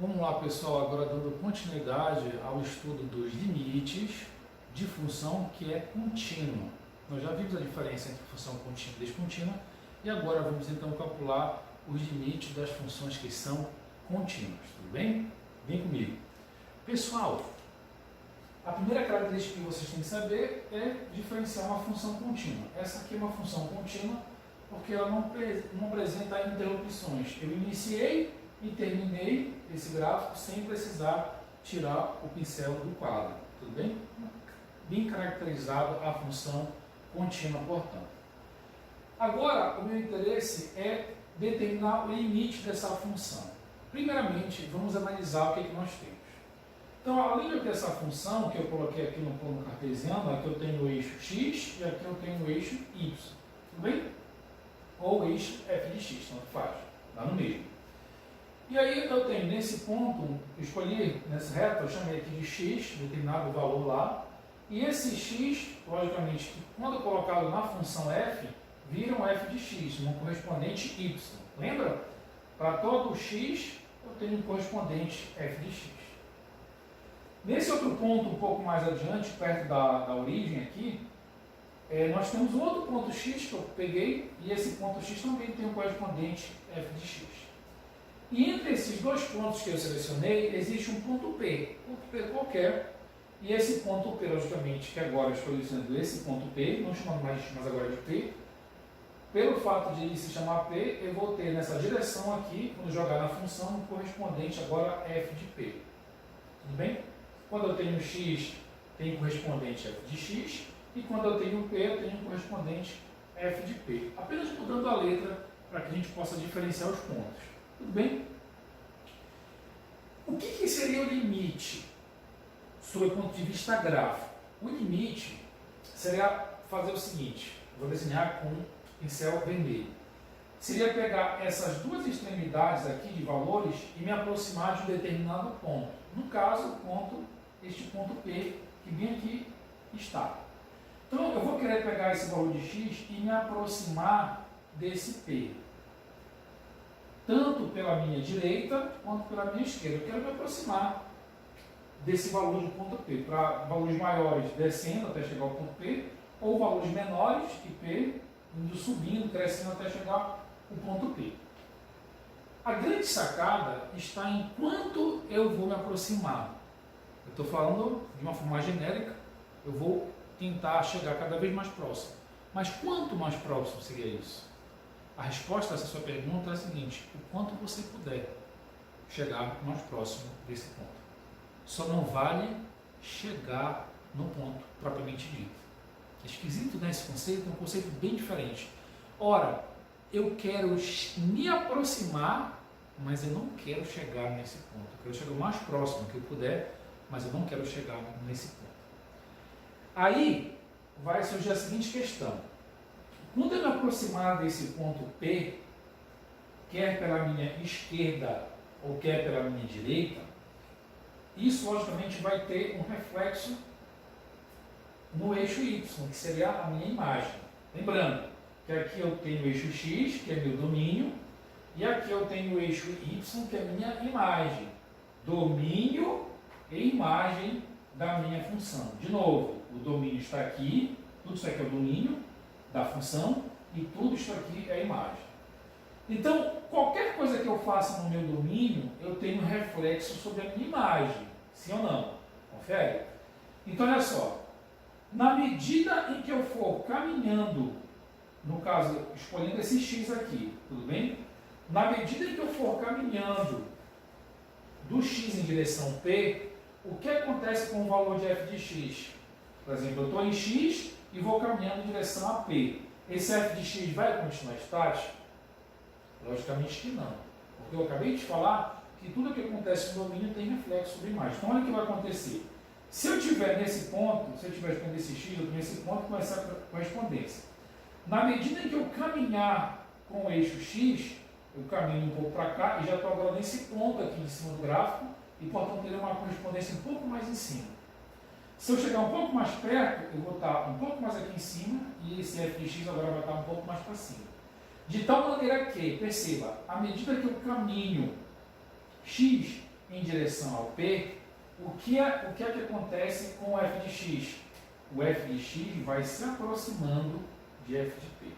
Vamos lá, pessoal, agora dando continuidade ao estudo dos limites de função que é contínua. Nós já vimos a diferença entre função contínua e descontínua e agora vamos então calcular os limites das funções que são contínuas, tudo bem? Vem comigo. Pessoal, a primeira característica que vocês têm que saber é diferenciar uma função contínua. Essa aqui é uma função contínua porque ela não apresenta interrupções. Eu iniciei e terminei esse gráfico sem precisar tirar o pincel do quadro, tudo bem? Bem caracterizado a função contínua, portanto. Agora, o meu interesse é determinar o limite dessa função. Primeiramente, vamos analisar o que nós temos. Então, além de eu ter essa função, que eu coloquei aqui no plano cartesiano, aqui eu tenho o eixo x e aqui eu tenho o eixo y, tudo bem? Ou o eixo f de x, tanto faz, dá no mesmo. E aí eu tenho nesse ponto, eu escolhi nessa reta, eu chamei aqui de x, determinado valor lá, e esse x, logicamente, quando colocado na função f, vira um f de x, um correspondente y. Lembra? Para todo x, eu tenho um correspondente f de x. Nesse outro ponto, um pouco mais adiante, perto da origem aqui, nós temos um outro ponto x que eu peguei, e esse ponto x também tem um correspondente f de x. E entre esses dois pontos que eu selecionei, existe um ponto P qualquer, e esse ponto P, logicamente, que agora eu estou selecionando esse ponto P, não chamando mais agora de P, pelo fato de ele se chamar P, eu vou ter nessa direção aqui, quando jogar na função, um correspondente agora f de P. Tudo bem? Quando eu tenho x, tem correspondente f de x, e quando eu tenho P, eu tenho correspondente f de P. Apenas mudando a letra para que a gente possa diferenciar os pontos. Tudo bem? O que seria o limite, sob o ponto de vista gráfico? O limite seria fazer o seguinte, vou desenhar com pincel vermelho. Seria pegar essas duas extremidades aqui de valores e me aproximar de um determinado ponto. No caso, este ponto P, que bem aqui está. Então, eu vou querer pegar esse valor de x e me aproximar desse P. Tanto pela minha direita, quanto pela minha esquerda. Eu quero me aproximar desse valor de ponto P. Para valores maiores, descendo até chegar ao ponto P, ou valores menores que P, indo subindo, crescendo até chegar ao ponto P. A grande sacada está em quanto eu vou me aproximar. Eu estou falando de uma forma mais genérica, eu vou tentar chegar cada vez mais próximo. Mas quanto mais próximo seria isso? A resposta a essa sua pergunta é a seguinte: o quanto você puder chegar mais próximo desse ponto. Só não vale chegar no ponto propriamente dito. É esquisito, né, esse conceito? É um conceito bem diferente. Ora, eu quero me aproximar, mas eu não quero chegar nesse ponto. Eu quero chegar o mais próximo que eu puder, mas eu não quero chegar nesse ponto. Aí vai surgir a seguinte questão. Quando eu me aproximar desse ponto P, quer pela minha esquerda ou quer pela minha direita, isso logicamente vai ter um reflexo no eixo Y, que seria a minha imagem. Lembrando que aqui eu tenho o eixo X, que é meu domínio, e aqui eu tenho o eixo Y, que é a minha imagem. Domínio e imagem da minha função. De novo, o domínio está aqui, tudo isso aqui é o domínio da função, e tudo isso aqui é a imagem. Então, qualquer coisa que eu faça no meu domínio, eu tenho um reflexo sobre a minha imagem. Sim ou não? Confere? Então, olha só. Na medida em que eu for caminhando, no caso, escolhendo esse x aqui, tudo bem? Na medida em que eu for caminhando do x em direção P, o que acontece com o valor de f de x? Por exemplo, eu estou em x e vou caminhando em direção a P. Esse f de x vai continuar estático? Logicamente que não. Porque eu acabei de falar que tudo que acontece no domínio tem reflexo sobre a imagem. Então, olha o que vai acontecer. Se eu estiver nesse ponto, se eu estiver escolhendo esse x, eu tenho esse ponto que vai ser a correspondência. Na medida em que eu caminhar com o eixo x, eu caminho um pouco para cá e já estou agora nesse ponto aqui em cima do gráfico e, portanto, terei uma correspondência um pouco mais em cima. Se eu chegar um pouco mais perto, eu vou estar um pouco mais aqui em cima e esse f de x agora vai estar um pouco mais para cima. De tal maneira que, perceba, à medida que eu caminho x, em direção ao P, o que é que acontece com o f de x? O f de x vai se aproximando de f de P.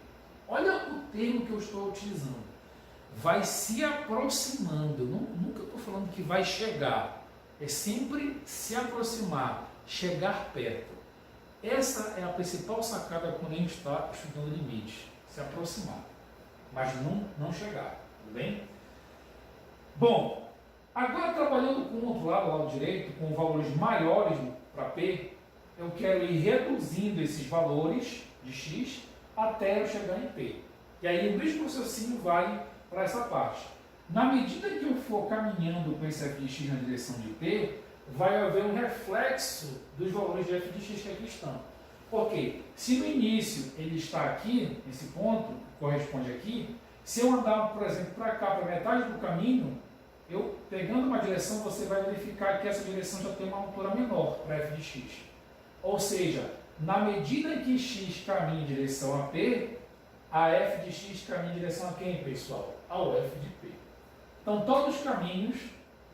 Olha o termo que eu estou utilizando. Vai se aproximando. Nunca estou falando que vai chegar. É sempre se aproximar, chegar perto. Essa é a principal sacada quando a gente está estudando limite. Se aproximar, mas não chegar. Tudo bem? Bom, agora trabalhando com o outro lado, o lado direito, com valores maiores para P, eu quero ir reduzindo esses valores de x até eu chegar em P. E aí o mesmo raciocínio vale para essa parte. Na medida que eu for caminhando com esse f de x na direção de P, vai haver um reflexo dos valores de f de x que aqui estão. Porque se no início ele está aqui, nesse ponto, corresponde aqui, se eu andar, por exemplo, para cá, para metade do caminho, eu pegando uma direção, você vai verificar que essa direção já tem uma altura menor para f de x. Ou seja, na medida em que x caminha em direção a P, a f de x caminha em direção a quem, pessoal? Ao f de P. Então, todos os caminhos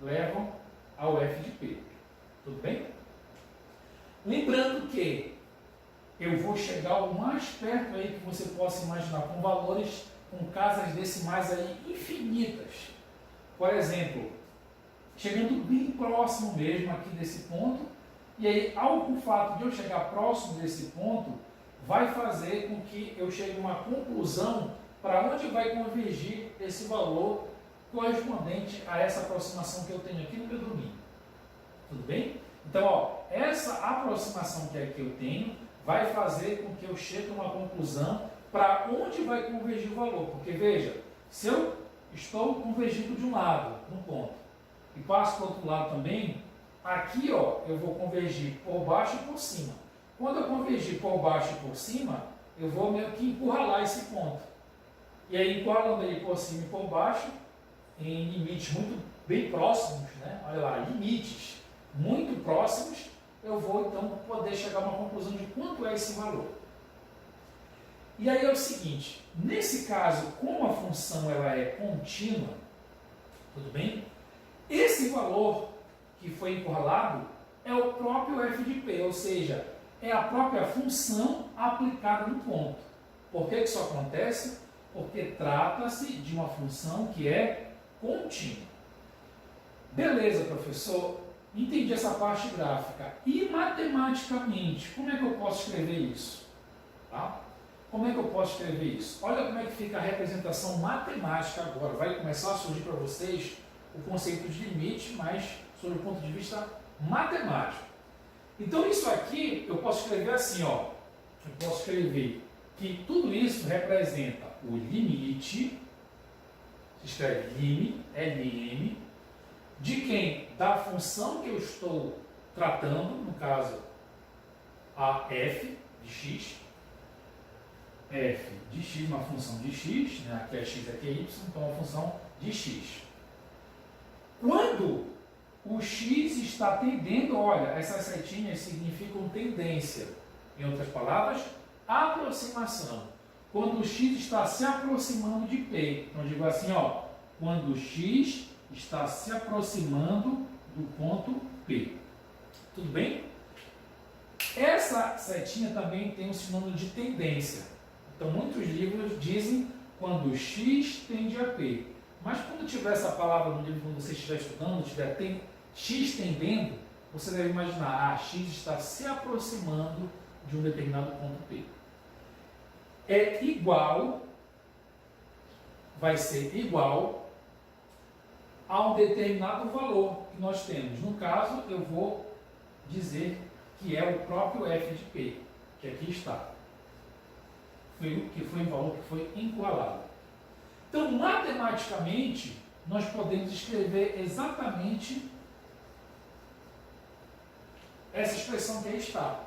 levam ao f de P. Tudo bem? Lembrando que eu vou chegar o mais perto aí que você possa imaginar, com valores, com casas decimais aí infinitas. Por exemplo, chegando bem próximo mesmo aqui desse ponto, e aí, o fato de eu chegar próximo desse ponto, vai fazer com que eu chegue a uma conclusão para onde vai convergir esse valor correspondente a essa aproximação que eu tenho aqui no meu domínio. Tudo bem? Então, ó, essa aproximação que aqui eu tenho vai fazer com que eu chegue a uma conclusão para onde vai convergir o valor. Porque, veja, se eu estou convergindo de um lado, num ponto, e passo para o outro lado também, aqui, ó, eu vou convergir por baixo e por cima. Quando eu convergir por baixo e por cima, eu vou meio que encurralar esse ponto. E aí, encurralando ele por cima e por baixo, em limites muito bem próximos, né? Olha lá, limites muito próximos, eu vou então poder chegar a uma conclusão de quanto é esse valor. E aí é o seguinte, nesse caso, como a função ela é contínua, tudo bem? Esse valor que foi encurralado é o próprio f de P, ou seja, é a própria função aplicada no ponto. Por que isso acontece? Porque trata-se de uma função que é contínua. Beleza, professor, entendi essa parte gráfica. E matematicamente, como é que eu posso escrever isso? Tá? Como é que eu posso escrever isso? Olha como é que fica a representação matemática agora. Vai começar a surgir para vocês o conceito de limite, mas sob o ponto de vista matemático. Então isso aqui eu posso escrever assim, ó. Eu posso escrever que tudo isso representa o limite, se escreve lim, LM, de quem? Da função que eu estou tratando, no caso, a f de x. F de x, uma função de x, né? Aqui é x, aqui é y, então é uma função de x. Quando o x está tendendo, olha, essas setinhas significam tendência. Em outras palavras, aproximação. Quando o x está se aproximando de P. Então, eu digo assim, ó, quando o x está se aproximando do ponto P. Tudo bem? Essa setinha também tem um sinônimo de tendência. Então, muitos livros dizem quando o x tende a P. Mas quando tiver essa palavra no livro, quando você estiver estudando, tiver x tendendo, você deve imaginar, x está se aproximando de um determinado ponto P. É igual, vai ser igual a um determinado valor que nós temos. No caso, eu vou dizer que é o próprio f de P, que aqui está. Que foi um valor que foi encurralado. Então, matematicamente, nós podemos escrever exatamente essa expressão que aí está.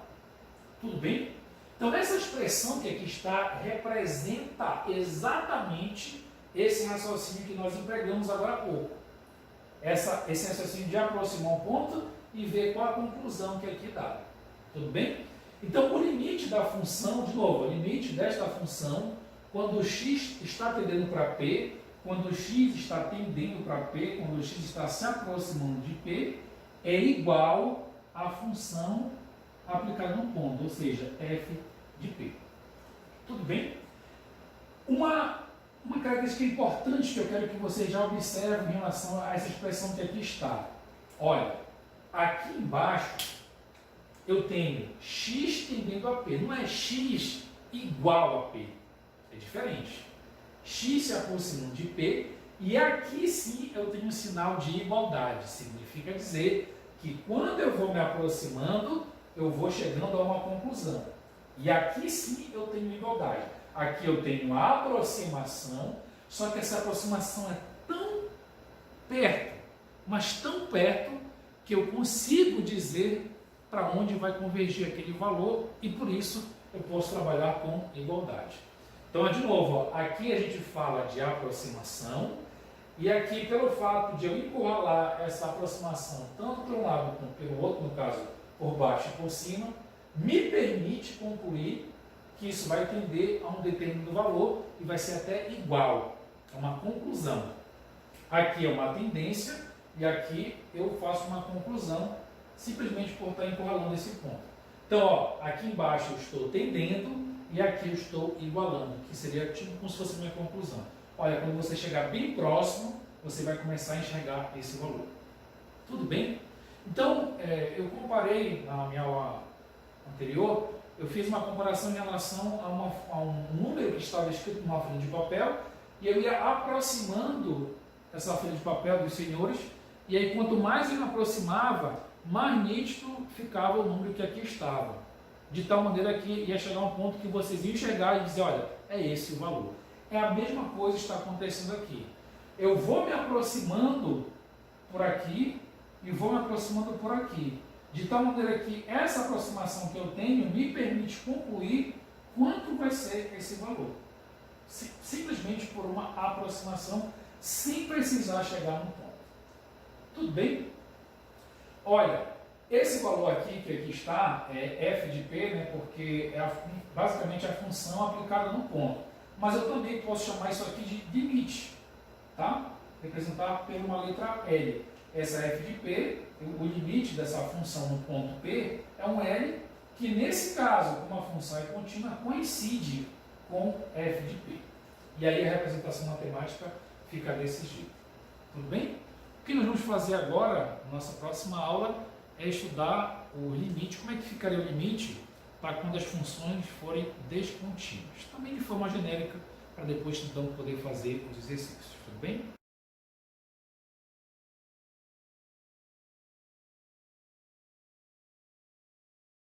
Tudo bem? Então, essa expressão que aqui está representa exatamente esse raciocínio que nós empregamos agora há pouco. Esse raciocínio de aproximar um ponto e ver qual a conclusão que aqui dá. Tudo bem? Então, o limite da função, de novo, o limite desta função, quando o x está tendendo para P, quando x está tendendo para P, quando x está se aproximando de P, é igual à função aplicada no ponto, ou seja, f de P. Tudo bem? Uma característica importante que eu quero que você já observe em relação a essa expressão que aqui está. Olha, aqui embaixo eu tenho x tendendo a P, não é x igual a P, é diferente. X se aproximando de P, e aqui sim eu tenho um sinal de igualdade, significa dizer que quando eu vou me aproximando, eu vou chegando a uma conclusão. E aqui sim eu tenho igualdade. Aqui eu tenho a aproximação, só que essa aproximação é tão perto, mas tão perto, que eu consigo dizer para onde vai convergir aquele valor, e por isso eu posso trabalhar com igualdade. Então, de novo, ó, aqui a gente fala de aproximação, e aqui, pelo fato de eu encurralar essa aproximação tanto para um lado quanto pelo outro, no caso, por baixo e por cima, me permite concluir que isso vai tender a um determinado valor e vai ser até igual, é uma conclusão. Aqui é uma tendência e aqui eu faço uma conclusão simplesmente por estar encurralando esse ponto. Então, ó, aqui embaixo eu estou tendendo e aqui eu estou igualando, que seria tipo como se fosse a minha conclusão. Olha, quando você chegar bem próximo, você vai começar a enxergar esse valor. Tudo bem? Então, eu comparei na minha aula anterior, eu fiz uma comparação em relação a um número que estava escrito numa folha de papel, e eu ia aproximando essa folha de papel dos senhores, e aí quanto mais eu me aproximava, mais nítido ficava o número que aqui estava. De tal maneira que ia chegar um ponto que vocês iam enxergar e dizer, olha, é esse o valor. É a mesma coisa que está acontecendo aqui. Eu vou me aproximando por aqui e vou me aproximando por aqui. De tal maneira que essa aproximação que eu tenho me permite concluir quanto vai ser esse valor. Simplesmente por uma aproximação, sem precisar chegar num ponto. Tudo bem? Olha, esse valor aqui, que aqui está, é f de p, né, porque é basicamente a função aplicada no ponto. Mas eu também posso chamar isso aqui de limite, tá? Representar por uma letra L. Essa f de p, o limite dessa função no ponto P é um L, que nesse caso, como a função é contínua, coincide com f de p. E aí a representação matemática fica desse jeito. Tudo bem? O que nós vamos fazer agora, na nossa próxima aula, é estudar o limite, como é que ficaria o limite para quando as funções forem descontínuas. Também de forma genérica, para depois então poder fazer os exercícios. Tudo bem?